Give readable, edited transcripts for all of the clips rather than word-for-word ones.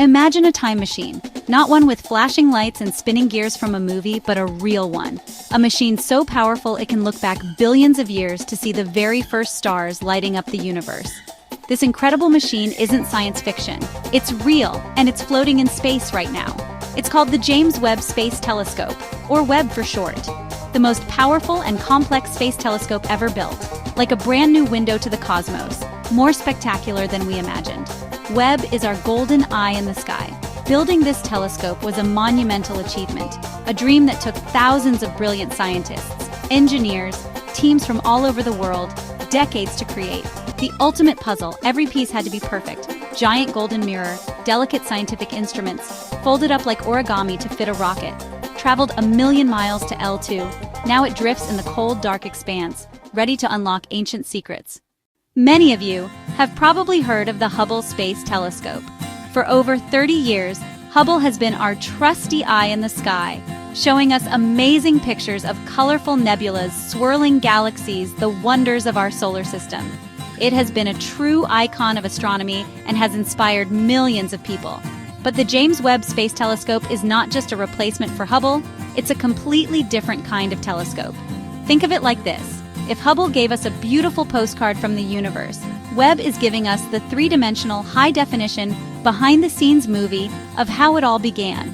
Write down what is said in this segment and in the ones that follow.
Imagine a time machine, not one with flashing lights and spinning gears from a movie, but a real one. A machine so powerful it can look back billions of years to see the very first stars lighting up the universe. This incredible machine isn't science fiction. It's real, and it's floating in space right now. It's called the James Webb Space Telescope, or Webb for short. The most powerful and complex space telescope ever built, like a brand new window to the cosmos, more spectacular than we imagined. Webb is our golden eye in the sky. Building this telescope was a monumental achievement, a dream that took thousands of brilliant scientists, engineers, teams from all over the world, decades to create. The ultimate puzzle, every piece had to be perfect. Giant golden mirror, delicate scientific instruments, folded up like origami to fit a rocket. Traveled 1,000,000 miles to L2, now it drifts in the cold, dark expanse, ready to unlock ancient secrets. Many of you have probably heard of the Hubble Space Telescope. For over 30 years, Hubble has been our trusty eye in the sky, showing us amazing pictures of colorful nebulas, swirling galaxies, the wonders of our solar system. It has been a true icon of astronomy and has inspired millions of people. But the James Webb Space Telescope is not just a replacement for Hubble, it's a completely different kind of telescope. Think of it like this. If Hubble gave us a beautiful postcard from the universe, Webb is giving us the three-dimensional, high-definition, behind-the-scenes movie of how it all began.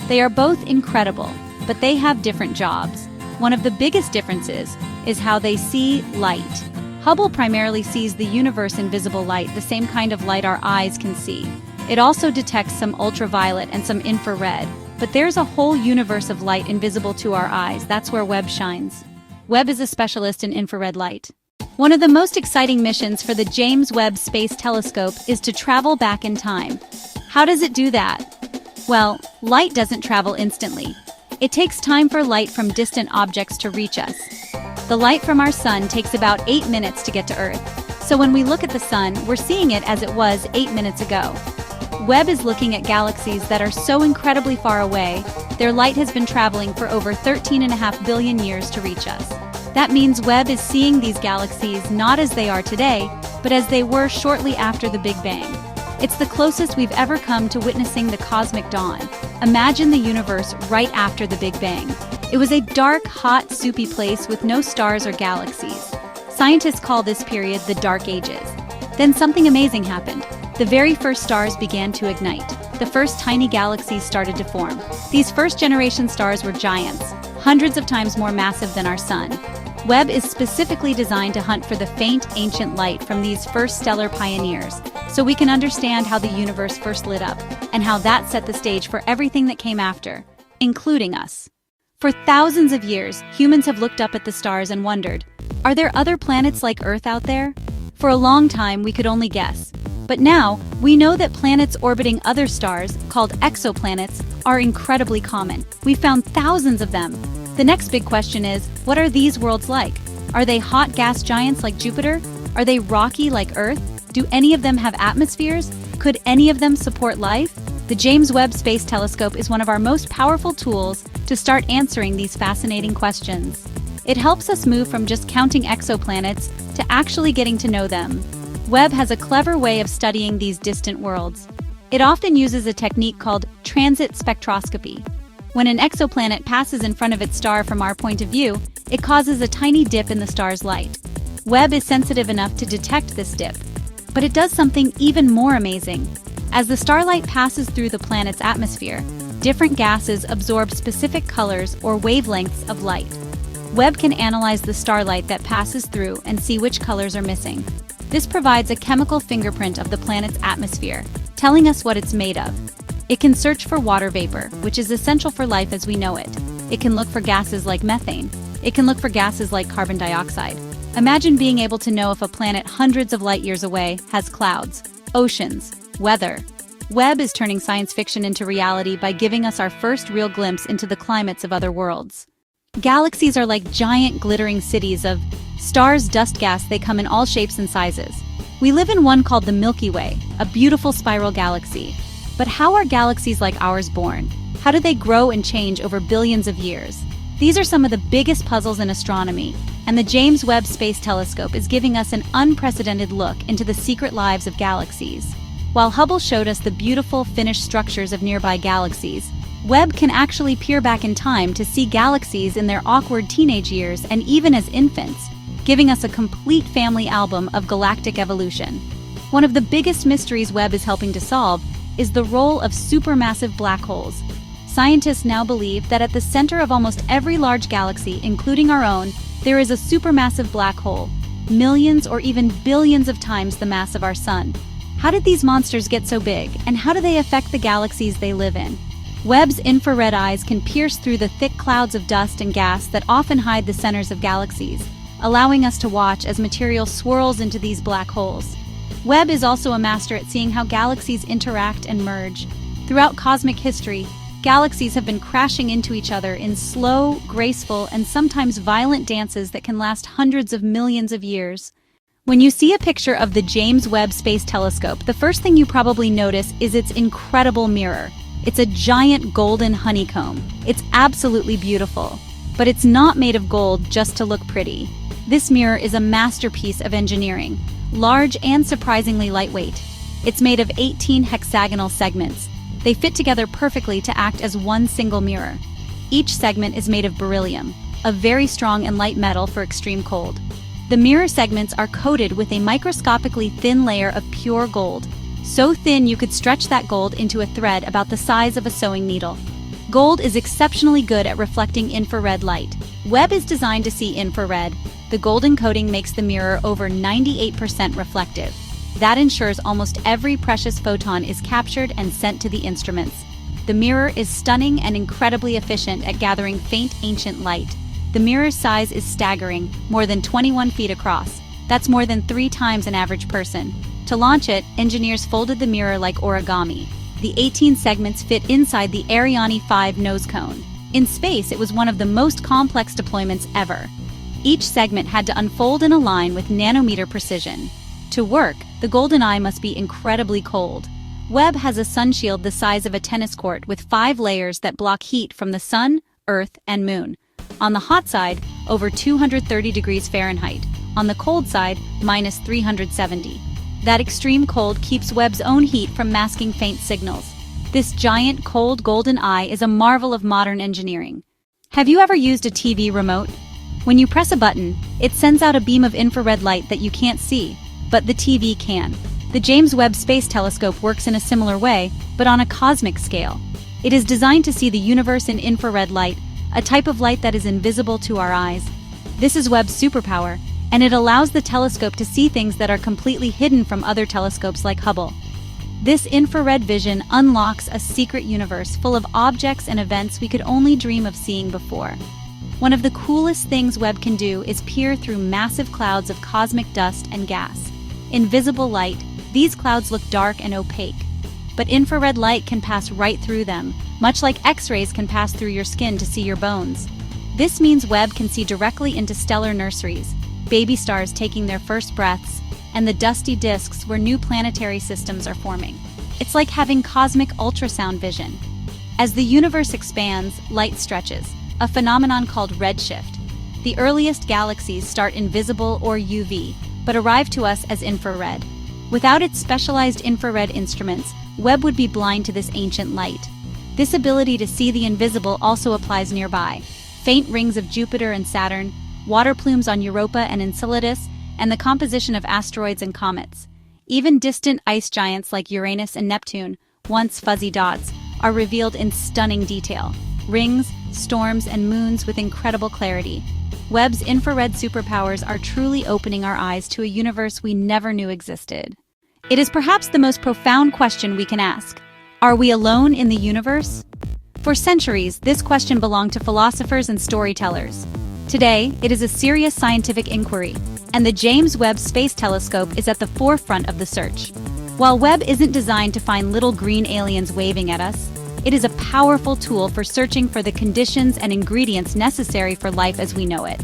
They are both incredible, but they have different jobs. One of the biggest differences is how they see light. Hubble primarily sees the universe in visible light, the same kind of light our eyes can see. It also detects some ultraviolet and some infrared, but there's a whole universe of light invisible to our eyes. That's where Webb shines. Webb is a specialist in infrared light. One of the most exciting missions for the James Webb Space Telescope is to travel back in time. How does it do that? Well, light doesn't travel instantly. It takes time for light from distant objects to reach us. The light from our sun takes about 8 minutes to get to Earth. So when we look at the sun, we're seeing it as it was 8 minutes ago. Webb is looking at galaxies that are so incredibly far away, their light has been traveling for over 13.5 billion years to reach us. That means Webb is seeing these galaxies not as they are today, but as they were shortly after the Big Bang. It's the closest we've ever come to witnessing the cosmic dawn. Imagine the universe right after the Big Bang. It was a dark, hot, soupy place with no stars or galaxies. Scientists call this period the Dark Ages. Then something amazing happened. The very first stars began to ignite. The first tiny galaxies started to form. These first-generation stars were giants, hundreds of times more massive than our sun. Webb is specifically designed to hunt for the faint, ancient light from these first stellar pioneers, so we can understand how the universe first lit up, and how that set the stage for everything that came after, including us. For thousands of years, humans have looked up at the stars and wondered, are there other planets like Earth out there? For a long time, we could only guess. But now, we know that planets orbiting other stars, called exoplanets, are incredibly common. We found thousands of them. The next big question is, what are these worlds like? Are they hot gas giants like Jupiter? Are they rocky like Earth? Do any of them have atmospheres? Could any of them support life? The James Webb Space Telescope is one of our most powerful tools to start answering these fascinating questions. It helps us move from just counting exoplanets to actually getting to know them. Webb has a clever way of studying these distant worlds. It often uses a technique called transit spectroscopy. When an exoplanet passes in front of its star from our point of view, it causes a tiny dip in the star's light. Webb is sensitive enough to detect this dip. But it does something even more amazing. As the starlight passes through the planet's atmosphere, different gases absorb specific colors or wavelengths of light. Webb can analyze the starlight that passes through and see which colors are missing. This provides a chemical fingerprint of the planet's atmosphere, telling us what it's made of. It can search for water vapor, which is essential for life as we know it. It can look for gases like methane. It can look for gases like carbon dioxide. Imagine being able to know if a planet hundreds of light years away has clouds, oceans, weather. Webb is turning science fiction into reality by giving us our first real glimpse into the climates of other worlds. Galaxies are like giant glittering cities of stars, dust gas. They come in all shapes and sizes. We live in one called the Milky Way, a beautiful spiral galaxy. But how are galaxies like ours born? How do they grow and change over billions of years? These are some of the biggest puzzles in astronomy, and the James Webb Space Telescope is giving us an unprecedented look into the secret lives of galaxies. While Hubble showed us the beautiful, finished structures of nearby galaxies, Webb can actually peer back in time to see galaxies in their awkward teenage years and even as infants, giving us a complete family album of galactic evolution. One of the biggest mysteries Webb is helping to solve is the role of supermassive black holes. Scientists now believe that at the center of almost every large galaxy, including our own, there is a supermassive black hole, millions or even billions of times the mass of our Sun. How did these monsters get so big, and how do they affect the galaxies they live in? Webb's infrared eyes can pierce through the thick clouds of dust and gas that often hide the centers of galaxies, allowing us to watch as material swirls into these black holes. Webb is also a master at seeing how galaxies interact and merge. Throughout cosmic history, galaxies have been crashing into each other in slow, graceful, and sometimes violent dances that can last hundreds of millions of years. When you see a picture of the James Webb Space Telescope, the first thing you probably notice is its incredible mirror. It's a giant golden honeycomb. It's absolutely beautiful. But it's not made of gold just to look pretty. This mirror is a masterpiece of engineering, large and surprisingly lightweight. It's made of 18 hexagonal segments. They fit together perfectly to act as one single mirror. Each segment is made of beryllium, a very strong and light metal for extreme cold. The mirror segments are coated with a microscopically thin layer of pure gold, so thin you could stretch that gold into a thread about the size of a sewing needle. Gold is exceptionally good at reflecting infrared light. Webb is designed to see infrared. The golden coating makes the mirror over 98% reflective. That ensures almost every precious photon is captured and sent to the instruments. The mirror is stunning and incredibly efficient at gathering faint ancient light. The mirror's size is staggering, more than 21 feet across. That's more than 3 times an average person. To launch it, engineers folded the mirror like origami. The 18 segments fit inside the Ariane 5 nose cone. In space, it was one of the most complex deployments ever. Each segment had to unfold and align with nanometer precision. To work, the golden eye must be incredibly cold. Webb has a sunshield the size of a tennis court with 5 layers that block heat from the sun, Earth, and Moon. On the hot side, over 230 degrees Fahrenheit. On the cold side, minus 370. That extreme cold keeps Webb's own heat from masking faint signals. This giant, cold golden eye is a marvel of modern engineering. Have you ever used a TV remote? When you press a button, it sends out a beam of infrared light that you can't see, but the TV can. The James Webb Space Telescope works in a similar way, but on a cosmic scale. It is designed to see the universe in infrared light, a type of light that is invisible to our eyes. This is Webb's superpower, and it allows the telescope to see things that are completely hidden from other telescopes like Hubble. This infrared vision unlocks a secret universe full of objects and events we could only dream of seeing before. One of the coolest things Webb can do is peer through massive clouds of cosmic dust and gas. In visible light, these clouds look dark and opaque. But infrared light can pass right through them, much like X-rays can pass through your skin to see your bones. This means Webb can see directly into stellar nurseries, baby stars taking their first breaths, and the dusty disks where new planetary systems are forming. It's like having cosmic ultrasound vision. As the universe expands, light stretches, a phenomenon called redshift. The earliest galaxies start in visible or UV, but arrive to us as infrared. Without its specialized infrared instruments, Webb would be blind to this ancient light. This ability to see the invisible also applies nearby. Faint rings of Jupiter and Saturn, water plumes on Europa and Enceladus, and the composition of asteroids and comets. Even distant ice giants like Uranus and Neptune, once fuzzy dots, are revealed in stunning detail. Rings, storms, and moons with incredible clarity. Webb's infrared superpowers are truly opening our eyes to a universe we never knew existed. It is perhaps the most profound question we can ask. Are we alone in the universe? For centuries, this question belonged to philosophers and storytellers. Today, it is a serious scientific inquiry, and the James Webb Space Telescope is at the forefront of the search. While Webb isn't designed to find little green aliens waving at us, it is a powerful tool for searching for the conditions and ingredients necessary for life as we know it.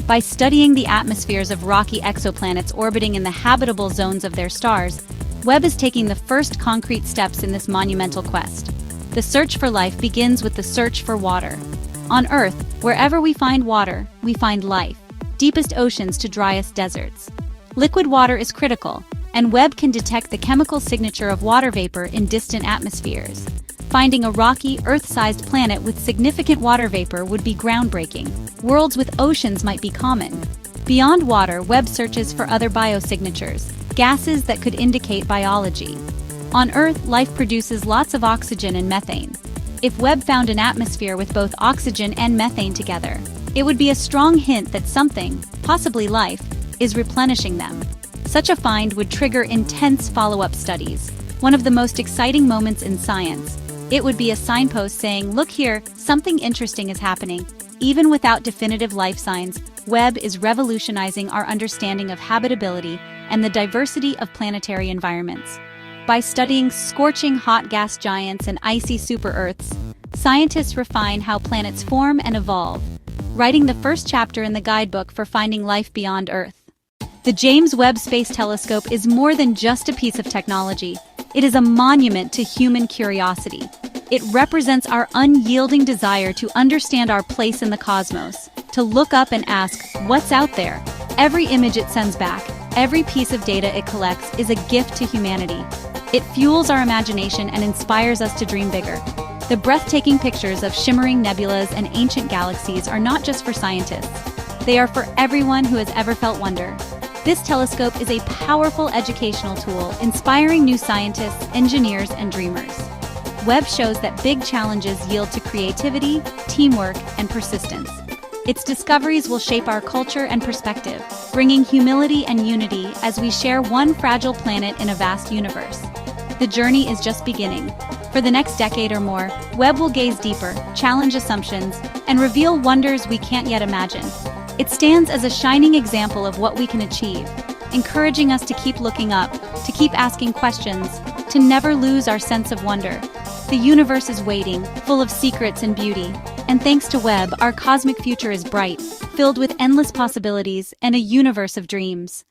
By studying the atmospheres of rocky exoplanets orbiting in the habitable zones of their stars, Webb is taking the first concrete steps in this monumental quest. The search for life begins with the search for water. On Earth, wherever we find water, we find life. Deepest oceans to driest deserts. Liquid water is critical, and Webb can detect the chemical signature of water vapor in distant atmospheres. Finding a rocky, Earth-sized planet with significant water vapor would be groundbreaking. Worlds with oceans might be common. Beyond water, Webb searches for other biosignatures, gases that could indicate biology. On Earth, life produces lots of oxygen and methane. If Webb found an atmosphere with both oxygen and methane together, it would be a strong hint that something, possibly life, is replenishing them. Such a find would trigger intense follow-up studies. One of the most exciting moments in science. It would be a signpost saying, "Look here, something interesting is happening." Even without definitive life signs, Webb is revolutionizing our understanding of habitability and the diversity of planetary environments. By studying scorching hot gas giants and icy super-Earths, scientists refine how planets form and evolve, writing the first chapter in the guidebook for finding life beyond Earth. The James Webb Space Telescope is more than just a piece of technology. It is a monument to human curiosity. It represents our unyielding desire to understand our place in the cosmos, to look up and ask, what's out there? Every image it sends back, every piece of data it collects is a gift to humanity. It fuels our imagination and inspires us to dream bigger. The breathtaking pictures of shimmering nebulas and ancient galaxies are not just for scientists. They are for everyone who has ever felt wonder. This telescope is a powerful educational tool, inspiring new scientists, engineers, and dreamers. Webb shows that big challenges yield to creativity, teamwork, and persistence. Its discoveries will shape our culture and perspective, bringing humility and unity as we share one fragile planet in a vast universe. The journey is just beginning. For the next decade or more, Webb will gaze deeper, challenge assumptions, and reveal wonders we can't yet imagine. It stands as a shining example of what we can achieve, encouraging us to keep looking up, to keep asking questions, to never lose our sense of wonder. The universe is waiting, full of secrets and beauty. And thanks to Webb, our cosmic future is bright, filled with endless possibilities and a universe of dreams.